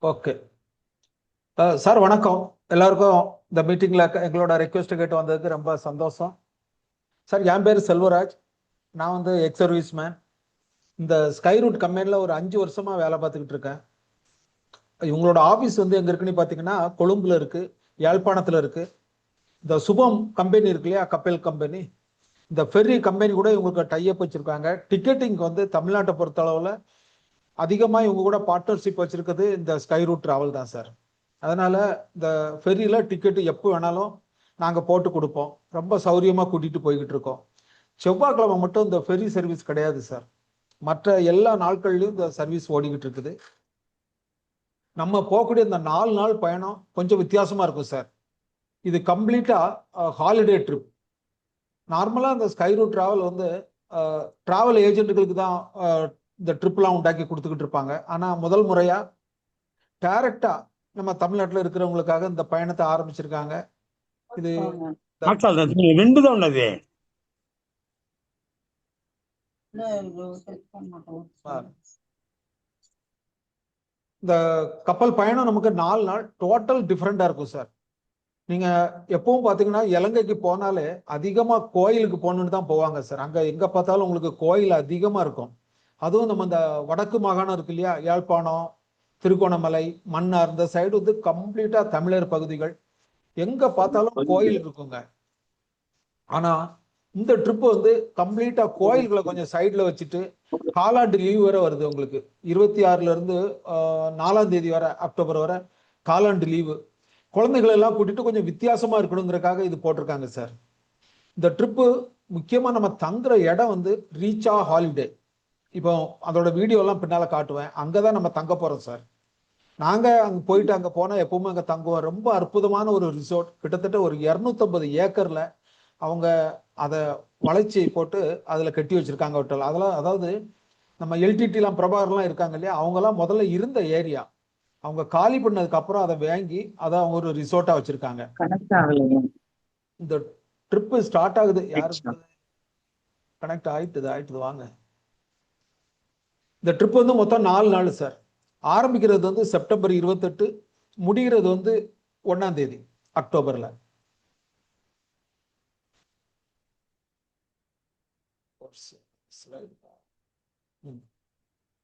Okay. Sir வணக்கம். எல்லாருக்கும் இந்த மீட்டிங்ல எங்களோட ரெக்வெஸ்ட் கேட்டு வந்ததுக்கு ரொம்ப சந்தோஷம். சார் என் பேர் செல்வராஜ். நான் வந்து எக்ஸ் சர்வீஸ் மேன். இந்த ஸ்கை ரூட் கம்பெனியில் ஒரு 5 வருஷமா வேலை பார்த்துக்கிட்டு இருக்கேன். இவங்களோட ஆஃபீஸ் வந்து எங்க இருக்குன்னு பார்த்தீங்கன்னா கொழும்புல இருக்கு, யாழ்ப்பாணத்தில் இருக்கு. இந்த சுபம் கம்பெனி இருக்கு இல்லையா, கப்பல் கம்பெனி, இந்த ஃபெர்ரி கம்பெனி கூட இவங்களுக்கு டைப் வச்சிருக்காங்க. டிக்கெட்டிங் வந்து தமிழ்நாட்டை பொறுத்த அளவில் அதிகமாக இவங்க கூட பார்ட்னர்ஷிப் வச்சிருக்கிறது இந்த ஸ்கை ரூட் டிராவல் தான் சார். அதனால இந்த ஃபெரியில டிக்கெட்டு எப்போ வேணாலும் நாங்கள் போட்டு கொடுப்போம். ரொம்ப சௌரியமாக கூட்டிகிட்டு போய்கிட்டு இருக்கோம். செவ்வாய்க்கிழமை மட்டும் இந்த ஃபெரி சர்வீஸ் கிடையாது சார். மற்ற எல்லா நாட்கள்லையும் இந்த சர்வீஸ் ஓடிக்கிட்டு இருக்குது. நம்ம போகக்கூடிய இந்த 4 நாள் பயணம் கொஞ்சம் வித்தியாசமா இருக்கும் சார். இது கம்ப்ளீட்டா ஹாலிடே ட்ரிப். நார்மலா இந்த ஸ்கை ரூட் டிராவல் வந்து டிராவல் ஏஜென்ட்டுகளுக்கு தான் இந்த ட்ரிப்லாம் உண்டாக்கி கொடுத்துக்கிட்டு இருப்பாங்க. ஆனால் முதல் முறையா டைரக்டா நம்ம தமிழ்நாட்டில் இருக்கிறவங்களுக்காக இந்த பயணத்தை ஆரம்பிச்சிருக்காங்க. இது ரெண்டுதான் உள்ளது. இந்த கப்பல் பயணம் நமக்கு 4 நாள் டோட்டல் டிஃப்ரெண்டா இருக்கும் சார். நீங்க எப்பவும் பாத்தீங்கன்னா இலங்கைக்கு போனாலே அதிகமா கோயிலுக்கு போகணுன்னு தான் போவாங்க சார். அங்க எங்க பார்த்தாலும் உங்களுக்கு கோயில் அதிகமா இருக்கும். அதுவும் நம்ம இந்த வடக்கு மாகாணம் இருக்கு இல்லையா, யாழ்ப்பாணம், திருகோணமலை, மன்னார், இந்த சைடு வந்து கம்ப்ளீட்டா தமிழர் பகுதிகள். எங்க பார்த்தாலும் கோயில் இருக்குங்க. ஆனா இந்த ட்ரிப் வந்து கம்ப்ளீட்டா கோயில்களை கொஞ்சம் சைட்ல வச்சுட்டு, காலாண்டு லீவ் வேற வருது உங்களுக்கு. 26ல இருந்து 4ஆம் தேதி வரை, அக்டோபர் வரை காலாண்டு லீவு. குழந்தைகளை எல்லாம் கூட்டிட்டு கொஞ்சம் வித்தியாசமா இருக்கணுங்கிறதுக்காக இது போட்டிருக்காங்க சார். இந்த ட்ரிப்பு முக்கியமா நம்ம தங்குற இடம் வந்து ரீச்சா ஹாலிடே. இப்போ அதோட வீடியோ எல்லாம் பின்னால காட்டுவேன். அங்கதான் நம்ம தங்க போறோம் சார். நாங்க அங்க போயிட்டு அங்க போனா எப்பவுமே அங்க தங்குவோம். ரொம்ப அற்புதமான ஒரு ரிசோர்ட். கிட்டத்தட்ட ஒரு 250 ஏக்கர்ல அவங்க அதை வளைச்சி போட்டு அதுல கட்டி வச்சிருக்காங்க ஹோட்டல். அதெல்லாம் அதாவது நம்ம எல்டிடிலாம் பிரபாகர்லாம் இருக்காங்க இல்லையா, அவங்கெல்லாம் முதல்ல இருந்த ஏரியா. அவங்க காலி பண்ணதுக்கு அப்புறம் அதை வாங்கி அதை அவங்க ஒரு ரிசோர்ட்டா வச்சிருக்காங்க. இந்த ட்ரிப் ஸ்டார்ட் ஆகுது. யாருக்கு கனெக்ட் ஆயிட்டுது வாங்க. இந்த ட்ரிப் வந்து மொத்தம் 4 நாள் சார். ஆரம்பிக்கிறது வந்து செப்டம்பர் 28, முடிகிறது வந்து 1ஆம் தேதி அக்டோபர்ல.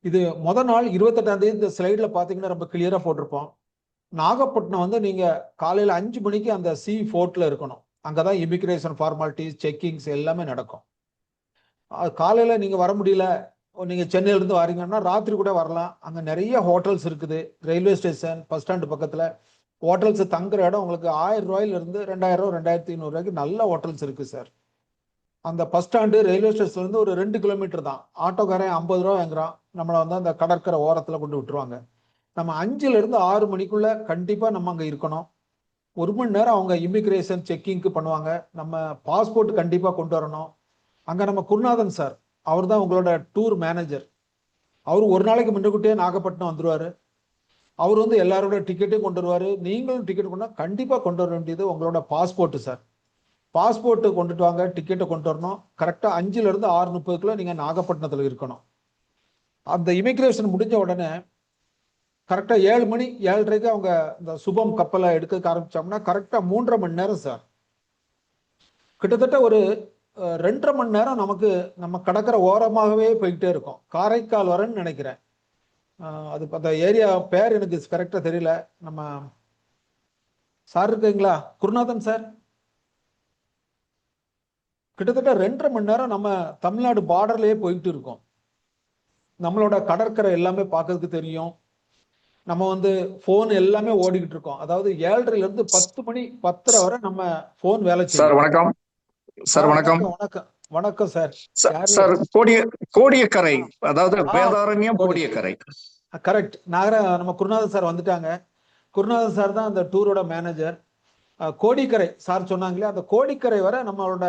இது முதல் நாள் 28ஆம் தேதி. இந்த ஸ்லைட்ல பாத்தீங்கன்னா ரொம்ப கிளியரா போட்டிருப்போம். நாகப்பட்டினம் வந்து நீங்க காலையில 5 மணிக்கு அந்த சி ஃபோர்ட்ல இருக்கணும். அங்கதான் இமிகிரேஷன் ஃபார்மாலிட்டிஸ், செக்கிங்ஸ் எல்லாமே நடக்கும். காலையில நீங்க வர முடியல, நீங்க சென்னையில இருந்து வரீங்கன்னா ராத்திரி கூட வரலாம். அங்க நிறைய ஹோட்டல்ஸ் இருக்குது. ரயில்வே ஸ்டேஷன், பஸ் ஸ்டாண்டு பக்கத்துல ஹோட்டல்ஸ். தங்குற இடம் உங்களுக்கு 1000 ரூபாயில இருந்து 2000 ரூபாய், 2500 ரூபாய்க்கு நல்ல ஹோட்டல்ஸ் இருக்கு சார். அந்த பஸ் ஸ்டாண்டு ரயில்வே ஸ்டேஷன்ல இருந்து ஒரு 2 கிலோமீட்டர் தான். ஆட்டோக்காரன் 50 ரூபா வாங்குறான். நம்மளை வந்து அந்த கடற்கரை ஓரத்துல கொண்டு விட்டுருவாங்க. நம்ம 5ல இருந்து 6 மணிக்குள்ள கண்டிப்பா நம்ம அங்க இருக்கணும். 1 மணி நேரம் அவங்க இமிகிரேஷன் செக்கிங்க்கு பண்ணுவாங்க. நம்ம பாஸ்போர்ட் கண்டிப்பா கொண்டு வரணும். அங்க நம்ம குருநாதன் சார், அவர் தான் உங்களோட டூர் மேனேஜர். அவர் ஒரு நாளைக்கு முன்னக்கூட்டியே நாகப்பட்டினம் வந்துருவாரு. அவர் வந்து எல்லாரோட டிக்கெட்டையும் கொண்டு வருவாரு. நீங்களும் டிக்கெட் கொண்டா கண்டிப்பா கொண்டு வர வேண்டியது உங்களோட பாஸ்போர்ட் சார். பாஸ்போர்ட் கொண்டுட்டு வாங்க, டிக்கெட்டை கொண்டு வரணும். கரெக்டா 5ல இருந்து 6:30 நீங்க நாகப்பட்டினத்துல இருக்கணும். அந்த இமிகிரேஷன் முடிஞ்ச உடனே கரெக்டா 7 மணி 7:30 அவங்க இந்த சுபம் கப்பலை எடுக்க ஆரம்பிச்சோம்னா கரெக்டா 3.5 மணி நேரம் சார். கிட்டத்தட்ட ஒரு 2.5 மணி நேரம் நமக்கு நம்ம கடற்கரை ஓரமாகவே போய்கிட்டே இருக்கும். காரைக்கால் வரேன்னு நினைக்கிறேன். அது அந்த ஏரியா பேர் எனக்கு கரெக்டா தெரியல. நம்ம சார் இருக்கீங்களா, குருநாதன் சார்? கிட்டத்தட்ட 2.5 மணி நேரம் நம்ம தமிழ்நாடு பார்டர்லயே போயிட்டு இருக்கோம். நம்மளோட கடற்கரை எல்லாமே பார்க்கறதுக்கு தெரியும். நம்ம வந்து போன் எல்லாமே ஓடிக்கிட்டு இருக்கோம். அதாவது 7:30ல இருந்து 10 மணி 10:30 வரை நம்ம போன் வேலை செய்யும். சார் வணக்கம். சார் வணக்கம். வணக்கம் வணக்கம் சார். சார் கோடியக்கரை, அதாவது வேதாரண்யம் கோடியக்கரை. கரெக்ட். நம்ம குருநாதன் சார் வந்துட்டாங்க. குருநாதன் சார் தான் அந்த டூரோட மேனேஜர். கோடிக்கரை சார் சொன்னாங்களே, அந்த கோடிக்கரை வரை நம்மளோட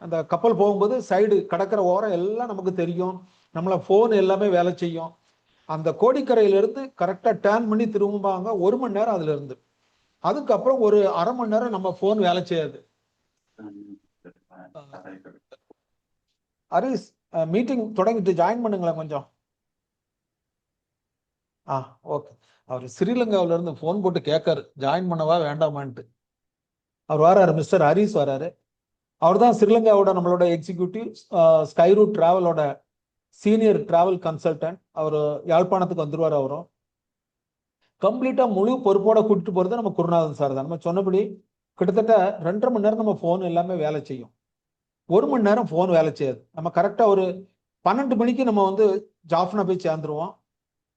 அந்த கப்பல் போகும்போது சைடு கடற்கரை ஓரம் எல்லாம் நமக்கு தெரியும். நம்மள போன் எல்லாமே வேலை செய்யும். அந்த கோடிக்கரையிலிருந்து கரெக்டா டேர்ன் பண்ணி திரும்புவாங்க. 1 மணி நேரம் அதுல இருந்து. அதுக்கப்புறம் ஒரு அரை மணி நேரம் நம்ம போன் வேலை செய்யாது. ஹரிஸ், மீட்டிங் தொடங்கிட்டு ஜாயின் பண்ணுங்களேன் கொஞ்சம். ஓகே. அவர் ஸ்ரீலங்காவில இருந்து ஃபோன் போட்டு கேட்காரு ஜாயின் பண்ணவா வேண்டாமான்ட்டு. அவர் வராரு, மிஸ்டர் ஹரிஸ் வராரு. அவர் தான் ஸ்ரீலங்காவோட நம்மளோட எக்ஸிக்யூட்டிவ் ஸ்கை ரூட் டிராவலோட சீனியர் டிராவல் கன்சல்டன்ட். அவர் யாழ்ப்பாணத்துக்கு வந்துருவார். அவரும் கம்ப்ளீட்டா முழு பொறுப்போட கூட்டிட்டு போறது நம்ம குருநாதன் சார் தான். நம்ம சொன்னபடி கிட்டத்தட்ட 2.5 மணி நேரம் நம்ம போன் எல்லாமே வேலை செய்யும். 1 மணி நேரம் போன் வேலை செய்யாது. நம்ம கரெக்டா ஒரு 12 மணிக்கு நம்ம வந்து ஜாஃப்னா போய் சேர்ந்துருவோம்.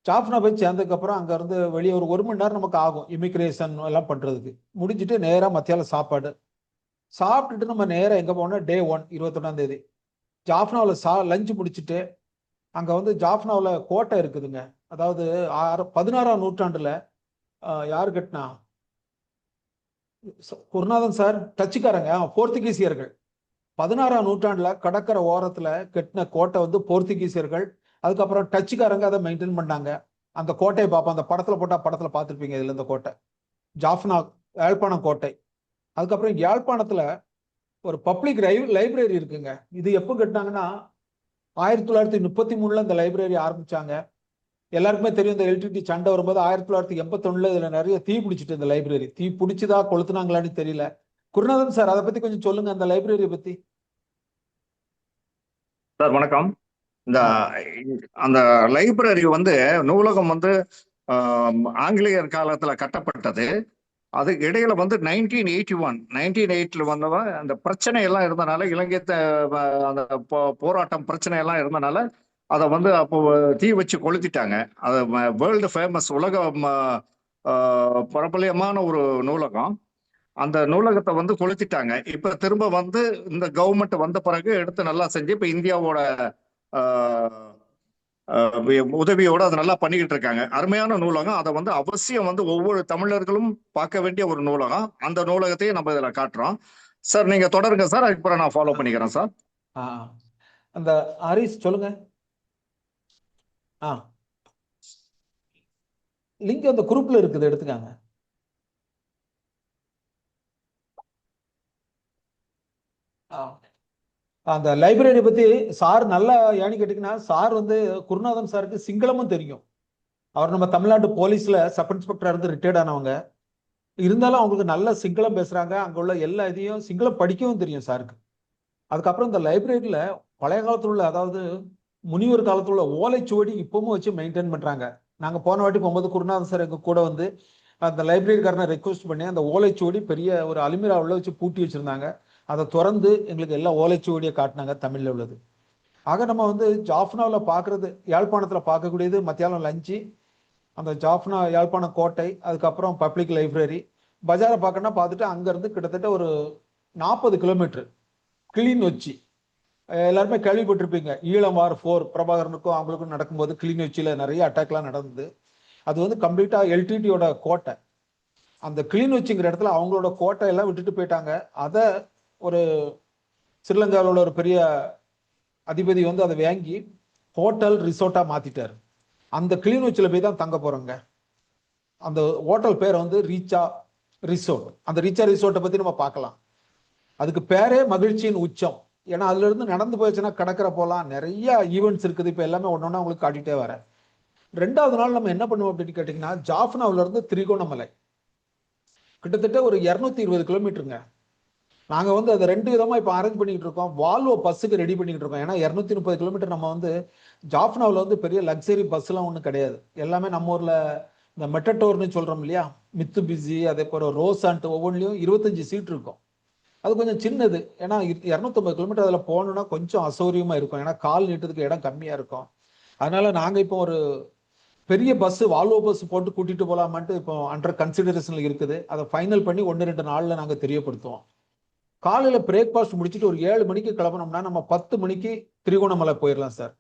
ஜாஃப்னா போய் சேர்ந்ததுக்கு அப்புறம் அங்க இருந்து வெளியே ஒரு 1 மணி நேரம் நமக்கு ஆகும் இமிகிரேஷன் எல்லாம் பண்றதுக்கு. முடிச்சுட்டு நேரா மத்தியானம் சாப்பாடு சாப்பிட்டுட்டு நம்ம நேரம் எங்க போனோம், டே 1 21ஆம் தேதி ஜாஃப்னாவில் லஞ்சு முடிச்சுட்டு அங்க வந்து ஜாஃப்னாவில் கோட்டை இருக்குதுங்க. அதாவது 16ஆம் நூற்றாண்டுல யாரு கட்டினா, குருநாதன் சார் டச்சுக்காரங்க, போர்த்துகீசியர்கள் 16ஆம் நூற்றாண்டுல கடற்கரை ஓரத்துல கட்டின கோட்டை வந்து போர்த்துகீசியர்கள். அதுக்கப்புறம் டச்சுக்காரங்க அதை மெயின்டைன் பண்ணாங்க. அந்த கோட்டையை பார்ப்போம், அந்த படத்துல போட்டா படத்துல பார்த்துருப்பீங்க. இதுல இந்த கோட்டை ஜாஃப்னா யாழ்ப்பாணம் கோட்டை. அதுக்கப்புறம் யாழ்ப்பாணத்துல ஒரு பப்ளிக் லைப்ரரி இருக்குங்க. இது எப்போ கட்டினாங்கன்னா 1933 இந்த லைப்ரரி ஆரம்பிச்சாங்க. எல்லாருக்குமே தெரியும், இந்த எல்டிடி சண்டை வரும்போது 1981 இதுல நிறைய தீ பிடிச்சிட்டு இந்த லைப்ரரி. தீ பிடிச்சதா கொளுத்துனாங்களான்னு தெரியல. குருநாதன் சார் அதை பத்தி கொஞ்சம் சொல்லுங்க, அந்த லைப்ரரியை பத்தி. சார் வணக்கம். இந்த அந்த லைப்ரரி வந்து நூலகம் வந்து ஆங்கிலேயர் காலத்துல கட்டப்பட்டது. அதுக்கு இடையில வந்து 1981 வந்தவன் அந்த பிரச்சனை எல்லாம் இருந்தனால, இலங்கை அந்த போராட்டம் பிரச்சனை எல்லாம் இருந்தனால அதை வந்து அப்போ தீ வச்சு கொளுத்திட்டாங்க. அது வேர்ல்டு ஃபேமஸ், உலக பிரபலியமான ஒரு நூலகம். அந்த நூலகத்தை வந்து கொளுத்திட்டாங்க. இப்ப திரும்ப வந்து இந்த கவர்மெண்ட் வந்த பிறகு எடுத்து நல்லா செஞ்சு இப்ப இந்தியாவோட உதவியோட அதை நல்லா பண்ணிக்கிட்டு இருக்காங்க. அருமையான நூலகம். அதை வந்து அவசியம் வந்து ஒவ்வொரு தமிழர்களும் பார்க்க வேண்டிய ஒரு நூலகம். அந்த நூலகத்தையும் நம்ம இதுல காட்டுறோம். சார் நீங்க தொடருங்க சார், அதுக்கப்புறம் நான் ஃபாலோ பண்ணிக்கிறேன் சார். அந்த ஹரிஸ் சொல்லுங்க. லிங்க் அந்த குரூப்ல இருக்குது, எடுத்துக்காங்க. அந்த லைப்ரரி பத்தி சார் நல்லா ஏன்னு கேட்டீங்கன்னா, சார் வந்து குருநாதன் சாருக்கு சிங்களமும் தெரியும். அவர் நம்ம தமிழ்நாட்டு போலீஸ்ல சப் இன்ஸ்பெக்டரா இருந்து ரிட்டையர்ட் ஆனவங்க. இருந்தாலும் அவங்களுக்கு நல்ல சிங்களம் பேசுறாங்க. அங்க உள்ள எல்லா இதையும் சிங்களம் படிக்கவும் தெரியும் சாருக்கு. அதுக்கப்புறம் இந்த லைப்ரரியில பழைய காலத்துல உள்ள, அதாவது முனிவர் காலத்துல உள்ள ஓலைச்சுவடி இப்பவும் வச்சு மெயின்டைன் பண்றாங்க. நாங்க போன வாட்டி போகும்போது குருநாதன் சார் எங்க கூட வந்து அந்த லைப்ரரிக்காரனை ரெக்வஸ்ட் பண்ணி அந்த ஓலைச்சுவடி பெரிய ஒரு அலுமிரா உள்ள வச்சு பூட்டி வச்சிருந்தாங்க. அதை திறந்து எங்களுக்கு எல்லா ஓலைச்சுவடியை காட்டினாங்க, தமிழ்ல உள்ளது. ஆக நம்ம வந்து ஜாஃப்னாவில் பார்க்கறது, யாழ்ப்பாணத்துல பார்க்கக்கூடியது மத்தியானம் லஞ்சு, அந்த ஜாஃப்னா யாழ்ப்பாணம் கோட்டை, அதுக்கப்புறம் பப்ளிக் லைப்ரரி. பஜாரை பார்க்கணும்னா பார்த்துட்டு அங்கேருந்து கிட்டத்தட்ட ஒரு 40 கிலோமீட்டர் கிளிநொச்சி. எல்லாருமே கேள்விப்பட்டிருப்பீங்க, ஈழம் வார் 4 பிரபாகரனுக்கும் அவங்களுக்கும் நடக்கும்போது கிளிநொச்சியில நிறைய அட்டாக்லாம் நடந்தது. அது வந்து கம்ப்ளீட்டா எல்டிடியோட கோட்டை. அந்த கிளிநொச்சிங்கிற இடத்துல அவங்களோட கோட்டை எல்லாம் விட்டுட்டு போயிட்டாங்க. அதை ஒரு ஸ்ரீலங்காவில் ஒரு பெரிய அதிபதி வந்து அதை வாங்கி ஹோட்டல் ரிசோர்ட்டா மாத்திட்டாரு. அந்த கிளிநொச்சியில போய் தான் தங்க போறோங்க. அந்த ஹோட்டல் பேர் வந்து ரீச்சா ரிசோர்ட். அந்த ரீச்சா ரிசோர்ட்டை பத்தி நம்ம பார்க்கலாம். அதுக்கு பேரே மகிழ்ச்சியின் உச்சம். ஏன்னா அதுல இருந்து நடந்து போயிடுச்சுன்னா கடற்கரை போகலாம், நிறைய ஈவெண்ட்ஸ் இருக்குது. இப்போ எல்லாமே ஒன்னொன்னா உங்களுக்கு காட்டிட்டே வரேன். 2வது நாள் நம்ம என்ன பண்ணுவோம் அப்படின்னு கேட்டீங்கன்னா, ஜாஃப்னாவில இருந்து திரிகோணமலை கிட்டத்தட்ட ஒரு 220 கிலோமீட்டருங்க. நாங்க வந்து அதை 2 விதமா இப்போ அரேஞ்ச் பண்ணிட்டு இருக்கோம். வால்வோ பஸ்ஸுக்கு ரெடி பண்ணிட்டு இருக்கோம். ஏன்னா 230 கிலோமீட்டர் நம்ம வந்து ஜாஃப்னாவில் வந்து பெரிய லக்ஸரி பஸ்லாம் ஒன்றும் கிடையாது. எல்லாமே நம்ம ஊர்ல இந்த மெட்டட்டோர்னு சொல்றோம் இல்லையா, மித்துபிசி, அதே போல ரோசான்ட், ஒவ்வொன்றிலையும் 25 சீட் இருக்கும். அது கொஞ்சம் சின்னது. ஏன்னா 250 கிலோமீட்டர் அதில் போகணுன்னா கொஞ்சம் அசௌரியமா இருக்கும். ஏன்னா கால் நீட்டதுக்கு இடம் கம்மியா இருக்கும். அதனால நாங்க இப்போ ஒரு பெரிய பஸ், வால்வோ பஸ் போட்டு கூட்டிட்டு போலாமான்ட்டு இப்போ அண்டர் கன்சிடரேஷன்ல இருக்குது. அதை ஃபைனல் பண்ணி 1-2 நாள்ல நாங்க தெரியப்படுத்துவோம். காலையில பிரேக்ஃபாஸ்ட் முடிச்சுட்டு ஒரு 7 மணிக்கு கிளம்பணும்னா நம்ம 10 மணிக்கு திரிகோணமலை போயிடலாம் சார்.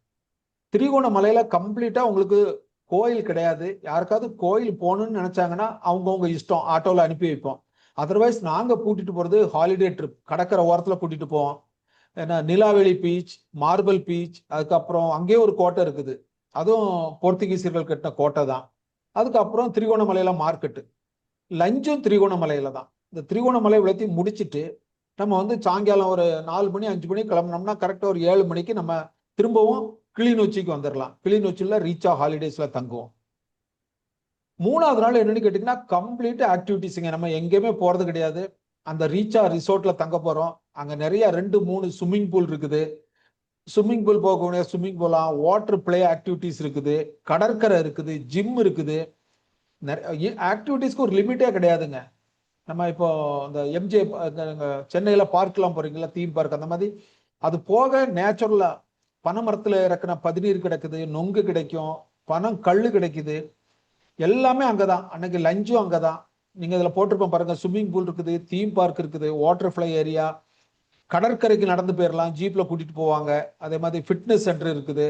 திரிகோணமலையில கம்ப்ளீட்டா உங்களுக்கு கோயில் கிடையாது. யாருக்காவது கோயில் போகணும்னு நினைச்சாங்கன்னா அவங்கவுங்க இஷ்டம், ஆட்டோல அனுப்பி வைப்போம். அதர்வைஸ் நாங்க கூட்டிட்டு போறது ஹாலிடே ட்ரிப், கடற்கரை ஓரத்துல கூட்டிட்டு போவோம். ஏன்னா நிலாவெளி பீச், மார்பல் பீச், அதுக்கப்புறம் அங்கேயே ஒரு கோட்டை இருக்குது. அதுவும் போர்த்துகீசியர்கள் கட்டின கோட்டை தான். அதுக்கப்புறம் திரிகோணமலையில மார்க்கெட்டு, லஞ்சும் திரிகோணமலையில தான். இந்த திரிகோணமலை விளத்தி முடிச்சுட்டு நம்ம வந்து சாயங்காலம் ஒரு 4 மணி 5 மணிக்கு கிளம்பினோம்னா கரெக்டாக ஒரு 7 மணிக்கு நம்ம திரும்பவும் கிளிநொச்சிக்கு வந்துடலாம். கிளிநொச்சியில் ரீச்சா ஹாலிடேஸ்ல தங்குவோம். மூணாவது நாள் என்னன்னு கேட்டீங்கன்னா கம்ப்ளீட் ஆக்டிவிட்டிஸுங்க. நம்ம எங்கேயுமே போறது கிடையாது. அந்த ரீச்சா ரிசோர்ட்ல தங்க போறோம். அங்க நிறைய 2-3 ஸ்விம்மிங் பூல் இருக்குது. ஸ்விம்மிங் பூல் போகக்கூடிய ஸ்விம்மிங் போகலாம், வாட்டர் பிளே ஆக்டிவிட்டிஸ் இருக்குது, கடற்கரை இருக்குது, ஜிம் இருக்குது. நிறைய ஆக்டிவிட்டிஸ்க்கு ஒரு லிமிட்டே கிடையாதுங்க. நம்ம இப்போ இந்த எம்ஜே சென்னையில பார்க்லாம் போறீங்களா, தீம் பார்க் அந்த மாதிரி. அது போக நேச்சுரலா பனை மரத்துல இறக்குன பதநீர் கிடைக்குது, நொங்கு கிடைக்கும், பனம் கல்லு கிடைக்குது. எல்லாமே அங்கதான். அன்னைக்கு லஞ்சும் அங்கதான். நீங்க இதுல போட்டிருப்போம் பாருங்க, ஸ்விம்மிங் பூல் இருக்குது, தீம் பார்க் இருக்குது, வாட்டர் ஃப்ளை ஏரியா, கடற்கரைக்கு நடந்து போயிடலாம், ஜீப்ல கூட்டிட்டு போவாங்க. அதே மாதிரி ஃபிட்னஸ் சென்டர் இருக்குது,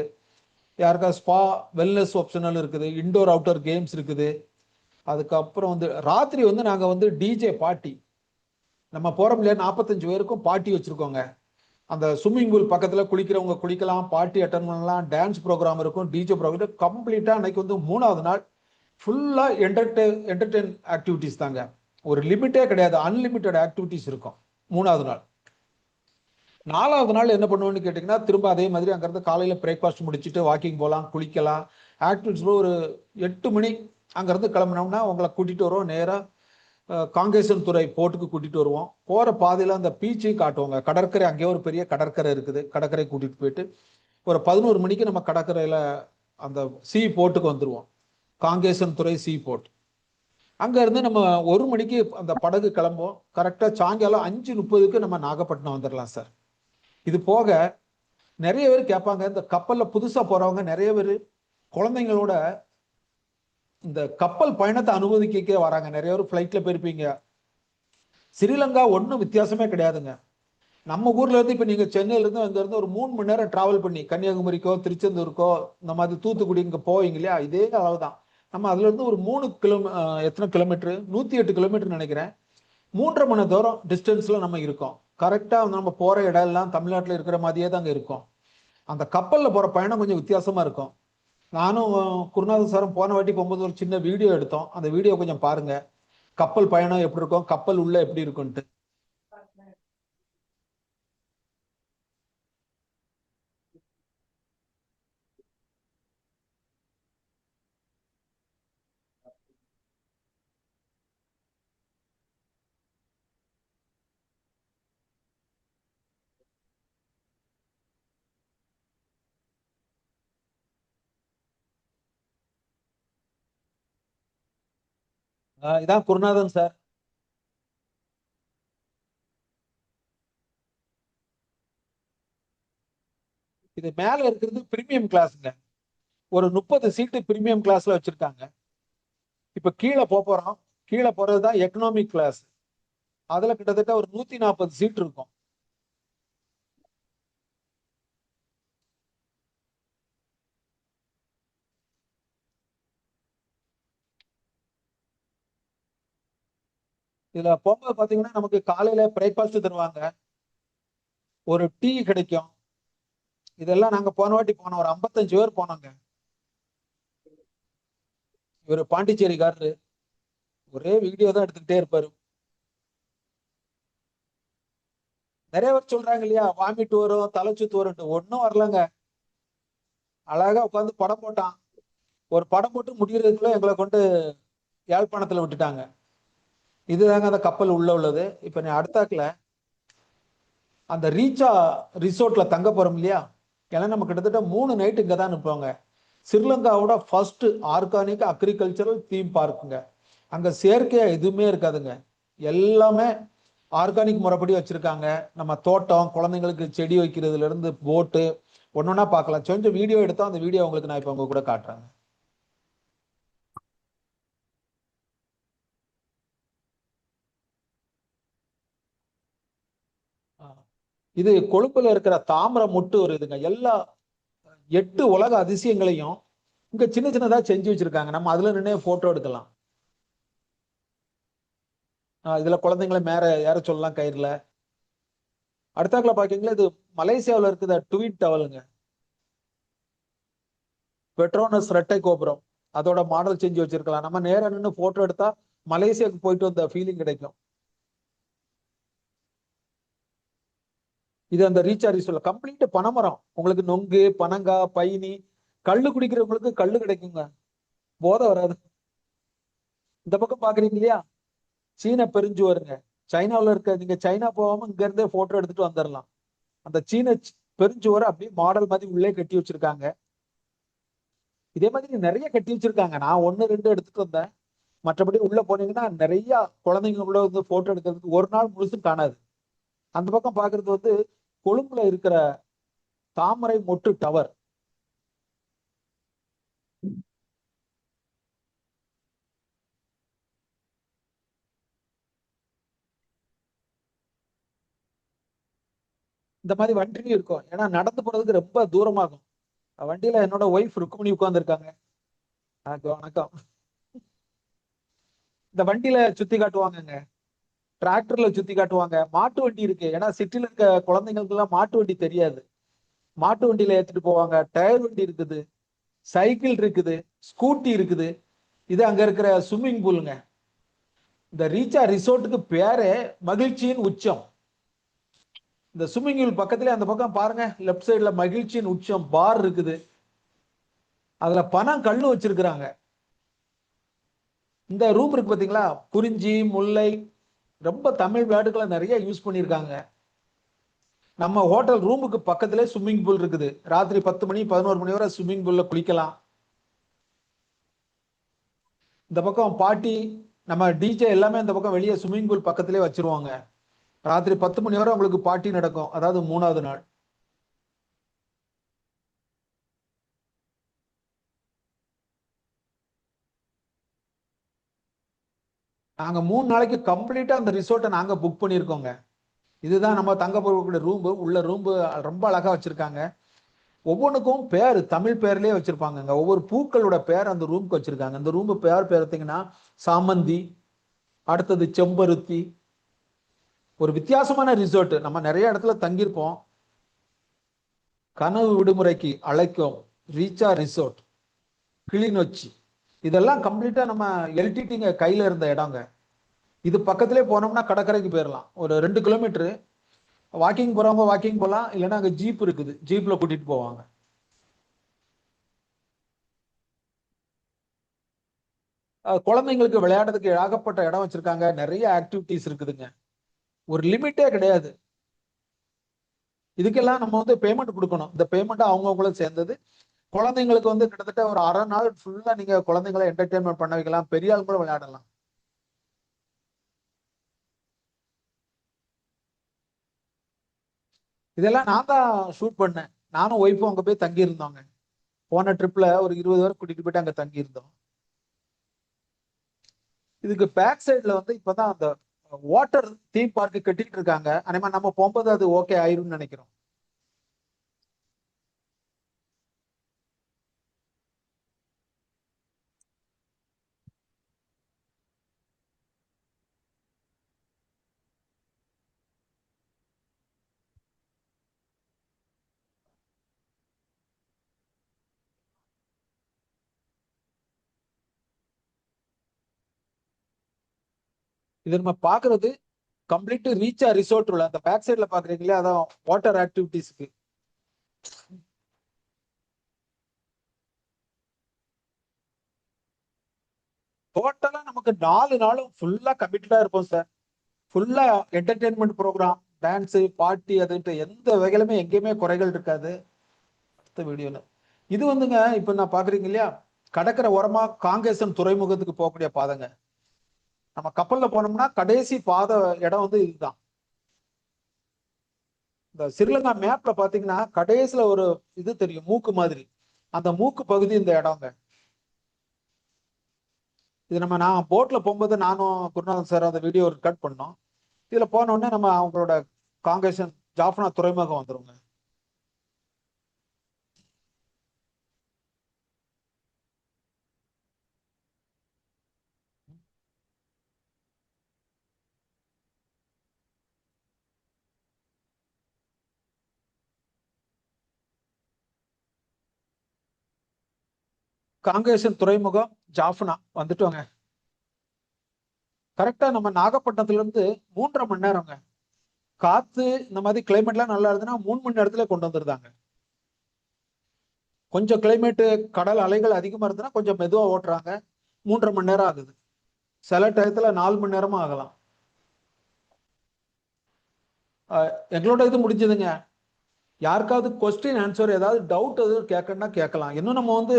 யாருக்கா ஸ்பா வெல்னஸ் ஆப்ஷனல் இருக்குது, இன்டோர் அவுட்டோர் கேம்ஸ் இருக்குது. அதுக்கப்புறம் வந்து ராத்திரி வந்து நாங்க வந்து டிஜே பார்ட்டி, நம்ம போறோம் இல்லையா, 45 பேருக்கும் பார்ட்டி வச்சிருக்கோங்க. அந்த ஸ்விம்மிங் பூல் பக்கத்துல குளிக்கிறவங்க குளிக்கலாம், பார்ட்டி அட்டன் பண்ணலாம், டான்ஸ் ப்ரோக்ராம் இருக்கும், டிஜே ப்ரோக்ராம் கம்ப்ளீட்டா. அன்னைக்கு வந்து மூணாவது நாள் ஃபுல்லா என்டர்டெயின் ஆக்டிவிட்டிஸ் தாங்க. ஒரு லிமிட்டே கிடையாது, அன்லிமிட்டெட் ஆக்டிவிட்டிஸ் இருக்கும் மூணாவது நாள். நாலாவது நாள் என்ன பண்ணுவோம்னு கேட்டிங்கன்னா, திரும்ப அதே மாதிரி அங்கேருந்து காலையில் பிரேக்ஃபாஸ்ட் முடிச்சுட்டு வாக்கிங் போகலாம், குளிக்கலாம். ஆக்டிவிட்டிஸில் ஒரு 8 மணி அங்கேருந்து கிளம்பினோம்னா உங்களை கூட்டிகிட்டு வருவோம் நேராக காங்கேசன் துறை போர்ட்டுக்கு கூட்டிகிட்டு வருவோம். போகிற பாதையில் அந்த பீச்சையும் காட்டுவோங்க. கடற்கரை, அங்கேயே ஒரு பெரிய கடற்கரை இருக்குது, கடற்கரை கூட்டிகிட்டு போயிட்டு ஒரு 11 மணிக்கு நம்ம கடற்கரையில் அந்த சி போர்ட்டுக்கு வந்துடுவோம், காங்கேசன் துறை சி போர்ட். அங்கேருந்து நம்ம 1 மணிக்கு அந்த படகு கிளம்புவோம். கரெக்டாக சாயங்காலம் 5:30க்கு நம்ம நாகப்பட்டினம் வந்துடலாம் சார். இது போக நிறைய பேர் கேட்பாங்க, இந்த கப்பல்ல புதுசா போறவங்க நிறைய பேர் குழந்தைங்களோட இந்த கப்பல் பயணத்தை அனுபவிக்க வராங்க. நிறைய பேர் ஃபிளைட்ல போயிருப்பீங்க. ஸ்ரீலங்கா ஒன்றும் வித்தியாசமே கிடையாதுங்க. நம்ம ஊர்ல இருந்து இப்ப நீங்க சென்னையில இருந்து அங்க இருந்து ஒரு 3 மணி நேரம் டிராவல் பண்ணி கன்னியாகுமரிக்கோ திருச்செந்தூருக்கோ இந்த மாதிரி தூத்துக்குடி இங்க போவீங்க இல்லையா, இதே அளவுதான். நம்ம அதுல இருந்து ஒரு 3 எத்தனை கிலோமீட்டர், 108 கிலோமீட்டர் நினைக்கிறேன், 3.5 மணி தூரம் டிஸ்டன்ஸ்ல நம்ம இருக்கோம். கரெக்டா நம்ம போற இடம் எல்லாம் தமிழ்நாட்டில் இருக்கிற மாதிரியே தாங்க இருக்கும். அந்த கப்பல்ல போற பயணம் கொஞ்சம் வித்தியாசமா இருக்கும். நானும் குருநாதன் சாரும் போன வாட்டி போகும்போது ஒரு சின்ன வீடியோ எடுத்தோம். அந்த வீடியோ கொஞ்சம் பாருங்க, கப்பல் பயணம் எப்படி இருக்கும், கப்பல் உள்ள எப்படி இருக்கும்ட்டு. இதான் குருநாதன் சார். இது மேல இருக்கிறது பிரீமியம் கிளாஸ்ங்க. ஒரு 30 சீட்டு பிரீமியம் கிளாஸ்ல வச்சிருக்காங்க. இப்ப கீழே போறோம். கீழே போறதுதான் எக்கனாமிக் கிளாஸ். அதுல கிட்டத்தட்ட ஒரு 140 சீட் இருக்கும். இதுல போகும்போது பாத்தீங்கன்னா நமக்கு காலையில பிரேக்ஃபாஸ்ட் தருவாங்க, ஒரு டீ கிடைக்கும். இதெல்லாம் நாங்க போன வாட்டி போனோம், ஒரு 55 பேர் போனோங்க. இவர் பாண்டிச்சேரிக்காரரு, ஒரே வீடியோ தான் எடுத்துக்கிட்டே இருப்பாரு. நிறைய பேர் சொல்றாங்க இல்லையா, வாமிட் வரும், தலைச்சுத்து வரும். ஒன்னும் வரலங்க. அழகா உட்காந்து படம் போட்டான். ஒரு படம் போட்டு முடிகிறதுக்குள்ள எங்களை கொண்டு யாழ்ப்பாணத்துல விட்டுட்டாங்க. இதுதாங்க அந்த கப்பல் உள்ள உள்ளது. இப்ப நீ அடுத்தாக்குல அந்த ரீச்சா ரிசோர்ட்ல தங்க போறோம் இல்லையா, ஏன்னா நம்ம கிட்டத்தட்ட 3 நைட் இங்க தான் நிற்போங்க. ஸ்ரீலங்காவோட ஃபர்ஸ்ட் ஆர்கானிக் அக்ரிகல்ச்சரல் தீம் பார்க்குங்க. அங்க செயற்கையா எதுவுமே இருக்காதுங்க, எல்லாமே ஆர்கானிக் முறைப்படி வச்சிருக்காங்க. நம்ம தோட்டம், குழந்தைங்களுக்கு செடி வைக்கிறதுல இருந்து போட்டு ஒன்னொன்னா பார்க்கலாம். கொஞ்சம் வீடியோ எடுத்தோம், அந்த வீடியோ உங்களுக்கு நான் இப்ப உங்க கூட காட்டுறேன். இது கொழும்புல இருக்கிற தாமிர முட்டு ஒரு இதுங்க. எல்லா 8 உலக அதிசயங்களையும் இங்க சின்ன சின்னதா செஞ்சு வச்சிருக்காங்க. நம்ம அதுல நின்று போட்டோ எடுக்கலாம். இதுல குழந்தைங்களை மேல ஏற சொல்லலாம் கயிறுல. அடுத்தாக்குல பாக்கீங்களா, இது மலேசியாவில் இருக்குது ட்வின் டவலுங்க. பெட்ரோனஸ் ரெட்டை கோபுரம், அதோட மாடல் செஞ்சு வச்சிருக்கலாம். நம்ம நேரம் நின்று போட்டோ எடுத்தா மலேசியாவுக்கு போயிட்டு வந்த ஃபீலிங் கிடைக்கும். இது அந்த ரீசார்ஜ் சொல்ல கம்ப்ளீட் பனைமரம். உங்களுக்கு நொங்கு, பனங்கா, பைனி, கள்ளு குடிக்கிறவங்களுக்கு கள்ளு கிடைக்குங்க, போதை வராது. இந்த பக்கம் பாக்குறீங்க இல்லையா, சீன பெருஞ்சுவருங்க. சைனாவுல இருக்க, நீங்க சைனா போகாம இங்க இருந்தே போட்டோ எடுத்துட்டு வந்துடலாம். அந்த சீன பெருஞ்சுவரை அப்படியே மாடல் மாதிரி உள்ளே கட்டி வச்சிருக்காங்க. இதே மாதிரி நிறைய கட்டி வச்சிருக்காங்க. நான் ஒன்னு ரெண்டு எடுத்துட்டு வந்தேன். மற்றபடி உள்ள போனீங்கன்னா நிறைய குழந்தைங்க கூட வந்து போட்டோ எடுக்கிறதுக்கு ஒரு நாள் முழுசும் காணாது. அந்த பக்கம் பாக்குறது வந்து கொழும்புல இருக்கிற தாமரை மொட்டு டவர். இந்த மாதிரி வண்டியும் இருக்கும். ஏன்னா நடந்து போறதுக்கு ரொம்ப தூரமாகும். வண்டியில என்னோட ஒய்ஃப் ருக்குமணி உட்கார்ந்துருக்காங்க. வணக்கம். இந்த வண்டியில சுத்தி காட்டுவாங்கங்க, டிராக்டர்ல சுத்தி காட்டுவாங்க. மாட்டு வண்டி இருக்கு. ஏன்னா சிட்டில இருக்க குழந்தைங்களுக்கு எல்லாம் மாட்டு வண்டி தெரியாது. மாட்டு வண்டியில ஏத்திட்டு போவாங்க. டயர் வண்டி இருக்குது, சைக்கிள் இருக்குது, ஸ்கூட்டி இருக்குது. இது அங்க இருக்கிற ஸ்விம்மிங் பூலுங்க. இந்த ரீச்சா ரிசோர்ட்டுக்கு பேரே மகிழ்ச்சியின் உச்சம். இந்த ஸ்விம்மிங் பூல் பக்கத்துல அந்த பக்கம் பாருங்க, லெப்ட் சைடுல மகிழ்ச்சியின் உச்சம் பார் இருக்குது. அதுல பணம் கல்லு வச்சிருக்கிறாங்க. இந்த ரூம் இருக்கு பாத்தீங்களா, குறிஞ்சி, முல்லை, ரொம்ப தமிழ் வேர்டுகளை நிறைய யூஸ் பண்ணியிருக்காங்க. நம்ம ஹோட்டல் ரூமுக்கு பக்கத்திலே ஸ்விம்மிங் பூல் இருக்குது. ராத்திரி 10 மணி 11 மணி வரை ஸ்விம்மிங் பூல்ல குளிக்கலாம். இந்த பக்கம் பாட்டி, நம்ம டிஜே எல்லாமே இந்த பக்கம் வெளியே ஸ்விம்மிங் பூல் பக்கத்திலே வச்சிருவாங்க. ராத்திரி 10 மணி வரை உங்களுக்கு பார்ட்டி நடக்கும். அதாவது 3வது நாள். நாங்க 3 நாளைக்கு கம்ப்ளீட்டா அந்த ரிசோர்ட்டை நாங்க புக் பண்ணியிருக்கோங்க. இதுதான் நம்ம தங்க போகக்கூடிய ரூம். உள்ள ரூம் ரொம்ப அழகா வச்சிருக்காங்க. ஒவ்வொன்றுக்கும் பேர் தமிழ் பேர்லயே வச்சிருப்பாங்க. ஒவ்வொரு பூக்களோட பேர் அந்த ரூமுக்கு வச்சிருக்காங்க. அந்த ரூம் பேர் பார்த்தீங்கன்னா சாமந்தி, அடுத்தது செம்பருத்தி. ஒரு வித்தியாசமான ரிசோர்ட். நம்ம நிறைய இடத்துல தங்கியிருப்போம். கனவு விடுமுறைக்கு அழைக்கும் ரீச்சா ரிசோர்ட், கிளிநொச்சி. இதெல்லாம் கம்ப்ளீட்டா நம்ம எல்டிடிங்க கையில இருந்த இடங்க. இது பக்கத்திலே போனோம்னா கடற்கரைக்கு போயிடலாம். ஒரு 2 கிலோமீட்டர். வாக்கிங் போறவங்க வாக்கிங் போகலாம், இல்லைன்னா அங்க ஜீப் இருக்குது, ஜீப்ல கூட்டிட்டு போவாங்க. குழந்தைங்களுக்கு விளையாடுறதுக்கு ஏகப்பட்ட இடம் வச்சிருக்காங்க. நிறைய ஆக்டிவிட்டிஸ் இருக்குதுங்க. ஒரு லிமிட்டே கிடையாது. இதுக்கெல்லாம் நம்ம வந்து பேமெண்ட் கொடுக்கணும். இந்த பேமெண்ட் அவங்கவுங்களும் சேர்ந்தது. குழந்தைங்களுக்கு வந்து கிட்டத்தட்ட ஒரு அரை நாள் ஃபுல்லா நீங்க குழந்தைங்களை என்டர்டைன்மெண்ட் பண்ண வைக்கலாம். பெரிய ஆள் கூட விளையாடலாம். இதெல்லாம் நான் தான் ஷூட் பண்ணேன். நானும் ஒய்ஃபும் அங்க போய் தங்கி இருந்தோங்க. போன ட்ரிப்ல ஒரு 20 பேர் கூட்டிட்டு போயிட்டு அங்க தங்கி இருந்தோம். இதுக்கு பேக் சைடுல வந்து இப்பதான் அந்த வாட்டர் தீம் பார்க் கட்டிட்டு இருக்காங்க. அதே நம்ம போகும்போது அது ஓகே ஆயிரும்னு நினைக்கிறோம். இது நம்ம பாக்குறது கம்ப்ளீட் ரீச்சா ரிசோர்ட் உள்ள அந்த பேக் சைடுல பாக்குறீங்களா, அதான் வாட்டர் ஆக்டிவிட்டிஸ்க்கு. டோட்டலா நமக்கு 4 நாளும் ஃபுல்லா கமிட்டடா இருப்போம் சார். ஃபுல்லா என்டர்டைன்மெண்ட் ப்ரோக்ராம், டான்ஸ், பார்ட்டி, அதுன்ட்டு எந்த வகையிலுமே எங்கேயுமே குறைகள் இருக்காது. அடுத்த வீடியோல இது வந்துங்க, இப்ப நான் பாக்குறீங்க இல்லையா, கடற்கரை ஓரமா காங்கேசன் துறைமுகத்துக்கு போகக்கூடிய பாதைங்க. நம்ம கப்பல்ல போனோம்னா கடைசி பாதை இடம் வந்து இதுதான். இந்த ஸ்ரீலங்கா மேப்ல பாத்தீங்கன்னா கடைசியில ஒரு இது தெரியும், மூக்கு மாதிரி. அந்த மூக்கு பகுதி இந்த இடங்க. இது நான் போட்ல போகும்போது நானும் குருநாதன் சார் அந்த வீடியோ ரெக்கார்ட் பண்ணோம். இதுல போன உடனே நம்ம அவங்களோட காங்கேசன் ஜாஃப்னா துறைமுகம் வந்துருங்க. காங்கேசன் துறைமுகம் ஜாஃப்னா வந்துட்டோங்க. கரெக்டா நம்ம நாகப்பட்டினத்துல இருந்து 3.5 மணி நேரங்க. காத்து இந்த மாதிரி கிளைமேட்லாம் நல்லா இருந்ததுன்னா 3 மணி நேரத்துல கொண்டு வந்துருந்தாங்க. கொஞ்சம் கிளைமேட் கடல் அலைகள் அதிகமா இருந்ததுன்னா கொஞ்சம் மெதுவா ஓட்டுறாங்க. 3.5 மணி நேரம் ஆகுது. சில டயத்துல 4 மணி நேரமும் ஆகலாம். எங்களோட இது முடிஞ்சதுங்க. யாருக்காவது கொஸ்டின் ஆன்சர் ஏதாவது டவுட் எதுவும் கேட்கணும்னா கேட்கலாம். இன்னும் நம்ம வந்து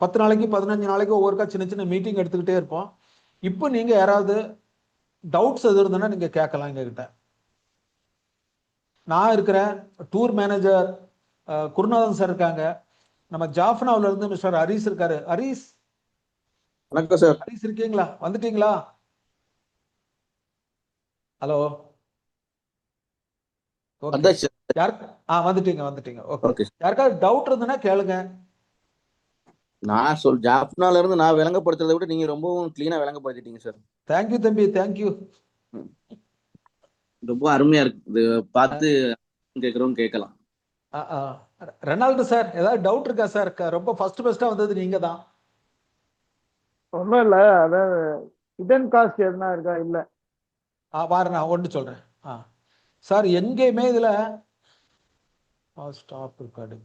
10 நாளைக்கு 15 நாளைக்கு ஒவ்வொருக்கா சின்ன சின்ன மீட்டிங் எடுத்துக்கிட்டே இருப்போம். இப்போ நீங்க யாராவது டவுட்ஸ் எது இருந்ததுன்னா நீங்க கேட்கலாம் எங்ககிட்ட. நான் இருக்கிறேன், டூர் மேனேஜர் குருநாதன் சார் இருக்காங்க, நம்ம ஜாஃப்னாவுல இருந்து மிஸ்டர் ஹரிஸ் இருக்காரு. ஹரிஸ் வணக்கம் சார். ஹரிஸ் இருக்கீங்களா? வந்துட்டீங்களா? ஹலோ. ஓகே. வந்தாச்சு. யார் வந்துட்டீங்க ஓகே. ஓகே. யாருக்காவது டவுட் இருந்ததுன்னா கேளுங்க. நான் ஜாப்னால இருந்து நான் விளங்கப்படுத்துறதை விட நீங்க ரொம்பவும் கிளீனா விளங்கப்படுத்திட்டீங்க சார். தேங்க்யூ தம்பி, தேங்க்யூ. ரொம்ப அருமையா இருக்கு. இது பார்த்து கேட்கறோம் கேட்கலாம். ரெனால்டு சார் ஏதாவது டவுட் இருக்கா சார்? ரொம்ப ஃபர்ஸ்டா வந்தது நீங்க தான். ஒன்றும் இல்லை, அதாவது ஹிடன் காஸ்ட் எதுனா இருக்கா? இல்லை. பாரு, நான் ஒன்று சொல்றேன். சார் எங்கேயுமே இதுல ஸ்டாப் இருக்காது.